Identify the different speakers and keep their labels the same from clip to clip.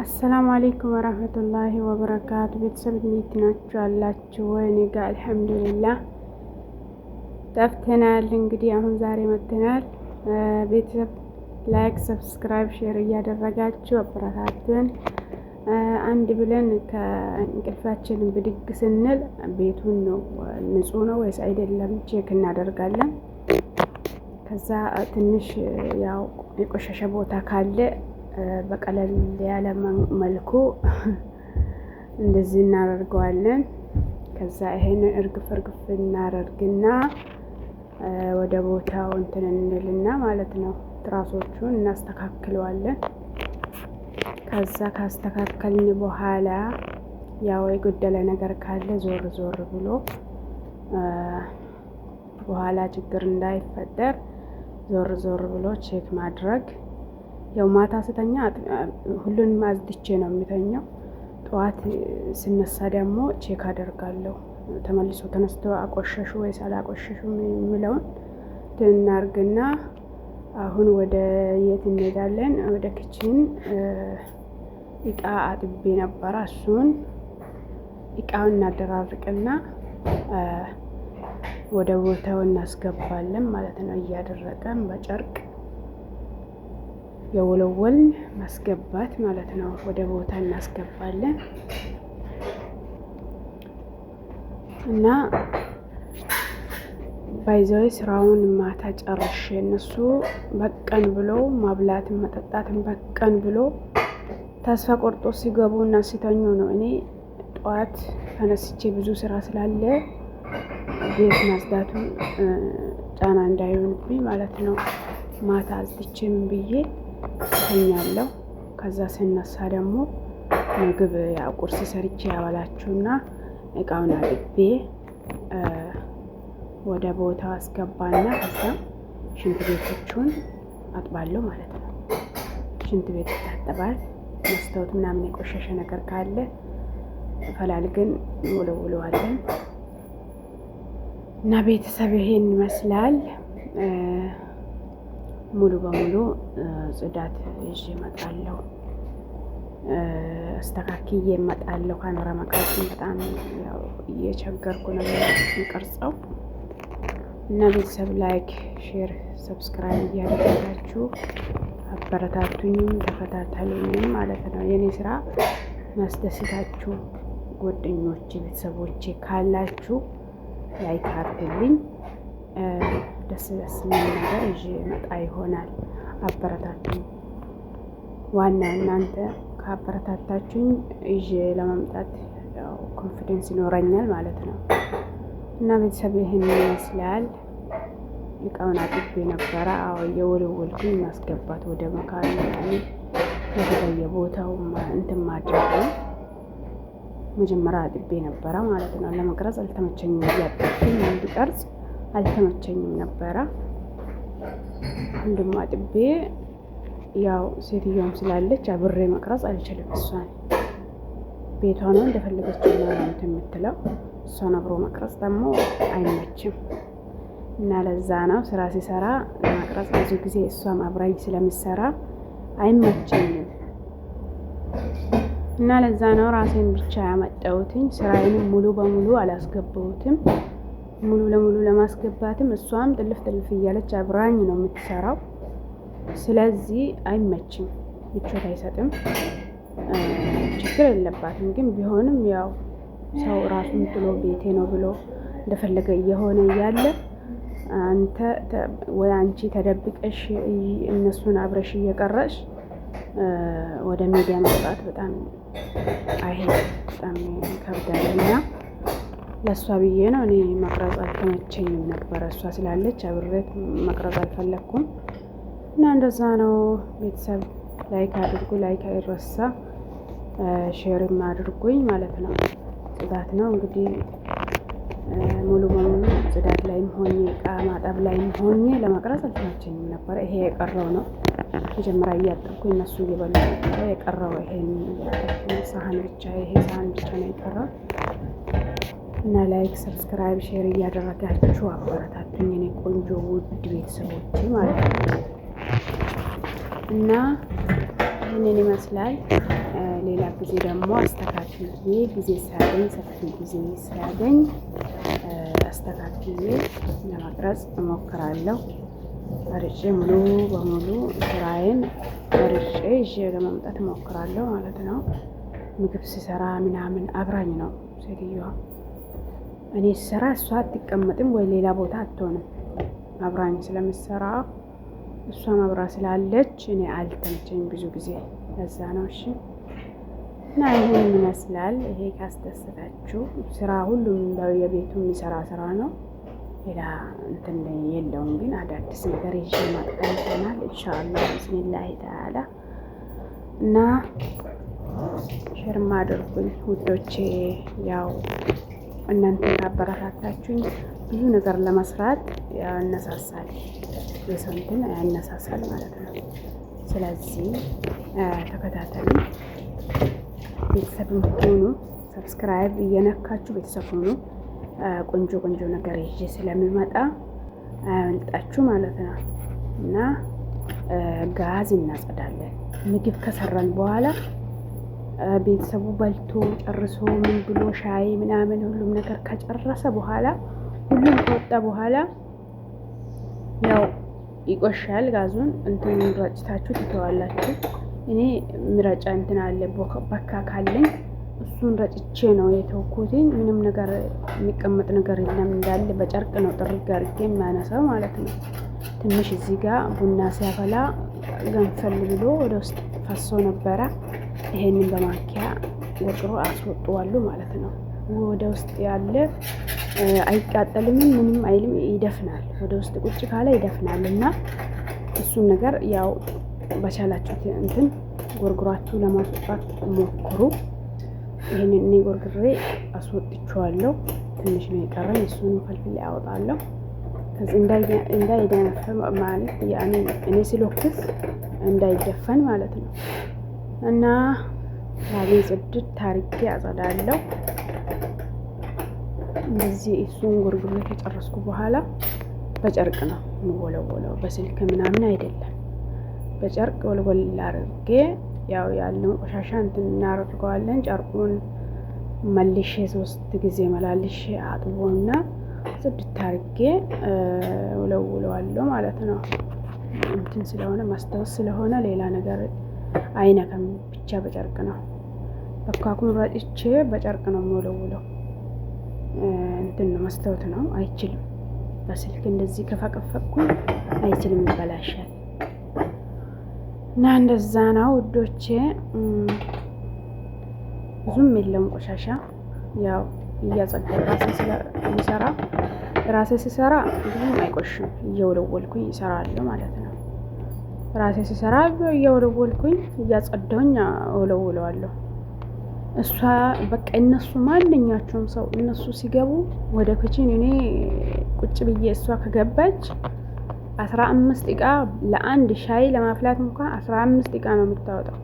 Speaker 1: አሰላሙ አለይኩም ወራህመቱላሂ ወበረካቱ። ቤተሰብ እንዴት ናችሁ? አላችሁ ወይ? እኔ ጋር አልሐምዱሊላህ። ጠፍተናል እንግዲህ አሁን ዛሬ መጥተናል። ቤተሰብ ላይክ፣ ሰብስክራይብ፣ ሼር እያደረጋችሁ አበረታቱን። አንድ ብለን ከእንቅልፋችን ብድግ ስንል ቤቱን ነው ንጹህ ነው ወይስ አይደለም ቼክ እናደርጋለን። ከዛ ትንሽ ያው የቆሸሸ ቦታ ካለ በቀለል ያለ መልኩ እንደዚህ እናደርገዋለን። ከዛ ይሄን እርግፍ እናደርግና ወደ ቦታው እንትን እንልና ማለት ነው ትራሶቹን እናስተካክለዋለን። ከዛ ካስተካከልን በኋላ ያው የጎደለ ነገር ካለ ዞር ዞር ብሎ በኋላ ችግር እንዳይፈጠር ዞር ዞር ብሎ ቼክ ማድረግ። ያው ማታ ስተኛ ሁሉንም አዝድቼ ነው የሚተኛው። ጠዋት ስነሳ ደግሞ ቼክ አደርጋለሁ። ተመልሶ ተነስቶ አቆሸሹ ወይስ አላቆሸሹም የሚለውን እናርግና አሁን ወደ የት እንሄዳለን? ወደ ክችን እቃ አጥቤ ነበረ። እሱን እቃውን እናደራርቅና ወደ ቦታው እናስገባለን ማለት ነው። እያደረቀን በጨርቅ የወለወል ማስገባት ማለት ነው። ወደ ቦታ እናስገባለን እና ባይዘው ስራውን ማታ ጨርሼ እነሱ በቀን ብሎ ማብላትን መጠጣትን በቀን ብሎ ተስፋ ቆርጦ ሲገቡ እና ሲተኙ ነው። እኔ ጠዋት ተነስቼ ብዙ ስራ ስላለ ቤት ማጽዳቱ ጫና እንዳይሆንብኝ ማለት ነው ማታ አዝድቼ ምን ብዬ ተኛለሁ። ከዛ ስነሳ ደግሞ ምግብ ያው ቁርስ ሰርቼ ያበላችሁና እቃውን አጥቤ ወደ ቦታው አስገባና ከዛ ሽንት ቤቶቹን አጥባለሁ ማለት ነው። ሽንት ቤት ይታጠባል። መስታወት ምናምን የቆሸሸ ነገር ካለ ፈላልገን እንወለውለዋለን። እና ቤተሰብ ይሄን ይመስላል። ሙሉ በሙሉ ጽዳት ይዤ እመጣለሁ። አስተካክዬ እመጣለሁ። ካሜራ መቅረጽ በጣም ያው እየቸገርኩ ነው የሚቀርጸው። እና ቤተሰብ ላይክ፣ ሼር፣ ሰብስክራይብ እያደረጋችሁ አበረታቱኝም ተከታተሉኝም ማለት ነው። የኔ ስራ ማስደስታችሁ ጓደኞቼ፣ ቤተሰቦቼ ካላችሁ ላይክ አድርጉልኝ። ደስ የሚል ነገር ይዤ መጣ ይሆናል። አበረታቱኝ። ዋና እናንተ ካበረታታችሁኝ ይዤ ለመምጣት ያው ኮንፊደንስ ይኖረኛል ማለት ነው። እና ቤተሰብ ይህን ይመስላል። እቃውን አጥቤ ነበረ። አዎ የወለወልኩኝ ማስገባት ወደ መካኑ ያኔ ወደ ቦታው እንትን ማድረግ ነው። መጀመሪያ አጥቤ ነበረ ማለት ነው። ለመቅረጽ አልተመቸኝም። እያጠብኩኝ እንዲቀርጽ አልተመቸኝም ነበረ። አንድም አጥቤ ያው ሴትዮዋም ስላለች አብሬ መቅረጽ አልችልም። እሷን ቤቷ ነው እንደፈለገችው ነው እንትን የምትለው። እሷን አብሮ መቅረጽ ደግሞ አይመችም እና ለዛ ነው ስራ ሲሰራ ለመቅረጽ ብዙ ጊዜ እሷም አብራኝ ስለምሰራ አይመቸኝም። እና ለዛ ነው ራሴን ብቻ ያመጣሁትኝ። ስራዬንም ሙሉ በሙሉ አላስገባሁትም። ሙሉ ለሙሉ ለማስገባትም እሷም ጥልፍ ጥልፍ እያለች አብራኝ ነው የምትሰራው። ስለዚህ አይመችም፣ ምቾት አይሰጥም። ችግር የለባትም ግን ቢሆንም ያው ሰው ራሱን ጥሎ ቤቴ ነው ብሎ እንደፈለገ እየሆነ እያለ አንተ ወይ አንቺ ተደብቀሽ እነሱን አብረሽ እየቀረሽ ወደ ሚዲያ መውጣት በጣም በጣም ከብዳልና ለእሷ ብዬ ነው እኔ መቅረጽ አልተመቸኝም ነበረ። እሷ ስላለች አብሬት መቅረጽ አልፈለኩም እና እንደዛ ነው። ቤተሰብ ላይክ አድርጉ፣ ላይክ አይረሳ፣ ሼርም አድርጉኝ ማለት ነው። ጽዳት ነው እንግዲህ ሙሉ በሙሉ ጽዳት ላይም ሆኜ እቃ ማጠብ ላይም ሆኜ ለመቅረጽ አልተመቸኝም ነበረ። ይሄ የቀረው ነው። መጀመሪያ እያጠብኩኝ እነሱ እየበሉ ነበረ። የቀረው ይሄን ሳህን ብቻ ይሄ ሳህን ብቻ ነው የቀረው። እና ላይክ፣ ሰብስክራይብ፣ ሼር እያደረጋችሁ አበረታቱኝ እኔ ቆንጆ ውድ ቤተሰቦቼ ማለት ነው። እና ይህንን ይመስላል። ሌላ ጊዜ ደግሞ አስተካክዬ ጊዜ ሳገኝ ሰፊ ጊዜ ሳገኝ አስተካክዬ ለመቅረጽ እሞክራለሁ። መርጬ ሙሉ በሙሉ ስራዬን መርጬ ይዤ ለመምጣት እሞክራለሁ ማለት ነው። ምግብ ስሰራ ምናምን አብራኝ ነው ሴትዮዋ። እኔ ስሰራ እሷ አትቀመጥም ወይ ሌላ ቦታ አትሆንም። አብራኝ ስለምሰራ እሷ አብራ ስላለች እኔ አልተመቸኝ ብዙ ጊዜ ለዛ ነው። እሺ እና ይሄን ይመስላል። ይሄ ካስደሰታችሁ ስራ ሁሉም የቤቱ የሚሰራ ስራ ነው። ሌላ እንትን የለውም። ግን አዳዲስ ነገር ይዤ ማቅረብ ይሆናል ኢንሻአላህ ቢስሚላሂ ተዓላ። እና ሸርማ አድርጉኝ ውዶቼ። ያው እናንተ ካበረታታችሁኝ ብዙ ነገር ለመስራት ያነሳሳል፣ የሰው እንትን ያነሳሳል ማለት ነው። ስለዚህ ተከታተሉ፣ ቤተሰብ ሁኑ፣ ሰብስክራይብ እየነካችሁ ቤተሰብ ሁኑ። ቆንጆ ቆንጆ ነገር ይዤ ስለሚመጣ አያመልጣችሁ ማለት ነው። እና ጋዝ እናጸዳለን። ምግብ ከሰራን በኋላ ቤተሰቡ በልቶ ጨርሶ ምን ብሎ ሻይ ምናምን ሁሉም ነገር ከጨረሰ በኋላ ሁሉም ከወጣ በኋላ ያው ይቆሻል። ጋዙን እንትን ረጭታችሁ ትተዋላችሁ። እኔ ምረጫ እንትን አለ በካ ካለኝ እሱን ረጭቼ ነው የተውኩትኝ። ምንም ነገር የሚቀመጥ ነገር የለም፣ እንዳለ በጨርቅ ነው ጥርግ አድርጌ የሚያነሳው ማለት ነው። ትንሽ እዚህ ጋር ቡና ሲያፈላ ገንፈል ብሎ ወደ ውስጥ ፈሶ ነበረ። ይሄንን በማንኪያ ወጥሮ አስወጥዋለሁ ማለት ነው። ወደ ውስጥ ያለ አይቃጠልም፣ ምንም አይልም፣ ይደፍናል። ወደ ውስጥ ቁጭ ካለ ይደፍናል። እና እሱን ነገር ያው በቻላችሁት እንትን ጎርጉራችሁ ለማስወጣት ሞክሩ። ይሄንን እኔ ጎርግሬ አስወጥቼዋለሁ። ትንሽ ነው የቀረኝ፣ እሱን ፈልፍሌ አወጣለሁ። ከዚህ እንዳይደፈን ማለት ያኔ እኔ ሲሎክስ እንዳይደፈን ማለት ነው። እና ላቤ ጽድት ታሪኬ አጸዳለሁ። እንደዚህ እሱን ጎርግሬ ከጨረስኩ በኋላ በጨርቅ ነው የምወለወለው፣ በስልክ ምናምን አይደለም። በጨርቅ ወልወል አድርጌ ያው ያለው ቆሻሻ እንትን እናደርገዋለን። ጨርቁን መልሼ 3 ጊዜ መላልሼ አጥቦና ጽድት አድርጌ ወለውለዋለሁ ማለት ነው። እንትን ስለሆነ ማስታወስ ስለሆነ ሌላ ነገር አይነካም፣ ብቻ በጨርቅ ነው። በካኩን ረጭቼ በጨርቅ ነው የምወለውለው። እንትን ነው መስታወት ነው፣ አይችልም። በስልክ እንደዚህ ከፈቀፈቅኩኝ አይችልም፣ ይበላሻል። እና እንደዛ ነው ውዶቼ። ብዙም የለውም ቆሻሻ። ያው እያጸዳ ራሴ ሲሰራ ብዙም አይቆሽም። እየወለወልኩኝ ይሰራለሁ ማለት ነው። ራሴ ሲሰራ እየወለወልኩኝ እያጸዳሁኝ እወለውለዋለሁ። እሷ በቃ እነሱ ማንኛቸውም ሰው እነሱ ሲገቡ ወደ ክችን እኔ ቁጭ ብዬ እሷ ከገባች 15 ደቂቃ ለአንድ ሻይ ለማፍላት እንኳን 15 ደቂቃ ነው የምታወጣው።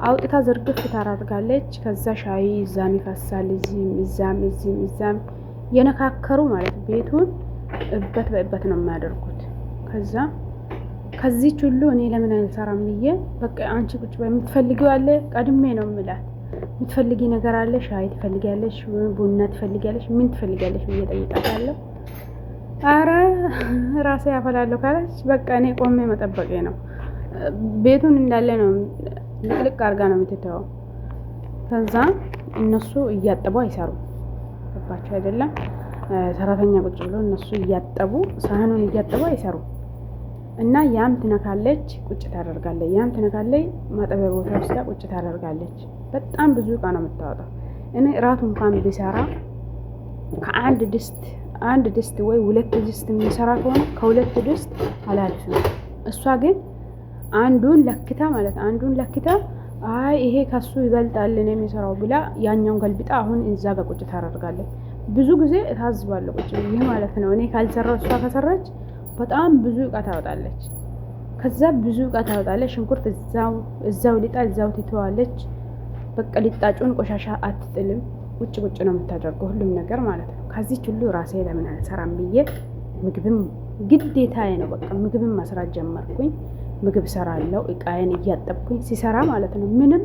Speaker 1: አውጥታ ዝርግፍ ታደርጋለች። ከዛ ሻይ እዛም ይፈሳል፣ እዛም የነካከሩ ማለት ቤቱን እበት በእበት ነው የሚያደርጉት። ከዚህ ሁሉ እኔ ለምን አልሰራም ብዬ በቃ አንቺ ቁጭ በምትፈልጊው አለ ቀድሜ ነው የምላት። የምትፈልጊ ነገር አለ፣ ሻይ ትፈልጊያለሽ፣ ቡና ትፈልጊያለሽ፣ ምን ትፈልጊያለሽ ብዬ ጠይቃታለሁ። አረ ራሴ ያፈላለሁ ካለች በቃ እኔ ቆሜ መጠበቄ ነው። ቤቱን እንዳለ ነው ልቅልቅ አድርጋ ነው የምትተወው። ከዛ እነሱ እያጠቡ አይሰሩም። ገባችሁ አይደለም? ሰራተኛ ቁጭ ብሎ እነሱ እያጠቡ ሳህኑን እያጠቡ አይሰሩም። እና ያም ትነካለች፣ ቁጭ ታደርጋለች፣ ያም ትነካለች፣ ማጠቢያ ቦታ ውስጥ ቁጭ ታደርጋለች። በጣም ብዙ እቃ ነው የምታወጣው። እኔ እራቱ እንኳን ቢሰራ አንድ ድስት ወይ 2 ድስት የሚሰራ ከሆነ ከ2 ድስት አላልፍም። እሷ ግን አንዱን ለክታ አይ ይሄ ከሱ ይበልጣል እኔ የሚሰራው ብላ ያኛውን ገልብጣ አሁን እዛ ጋር ቁጭ ታደርጋለች። ብዙ ጊዜ እታዝባለሁ ቁጭ ብዬ ማለት ነው። እኔ ካልሰራው እሷ ከሰራች በጣም ብዙ እቃ ታወጣለች። ከዛ ብዙ እቃ ታወጣለች። ሽንኩርት እዛው ሊጣ እዛው ትተዋለች። በቃ ሊጣጩን ቆሻሻ አትጥልም። ቁጭ ነው የምታደርገው ሁሉም ነገር ማለት ነው። ከዚህ ሁሉ ራሴ ለምን አልሰራም ብዬ ምግብም ግዴታዬ ነው። በቃ ምግብም መስራት ጀመርኩኝ። ምግብ ሰራለሁ። እቃዬን እያጠብኩኝ ሲሰራ ማለት ነው። ምንም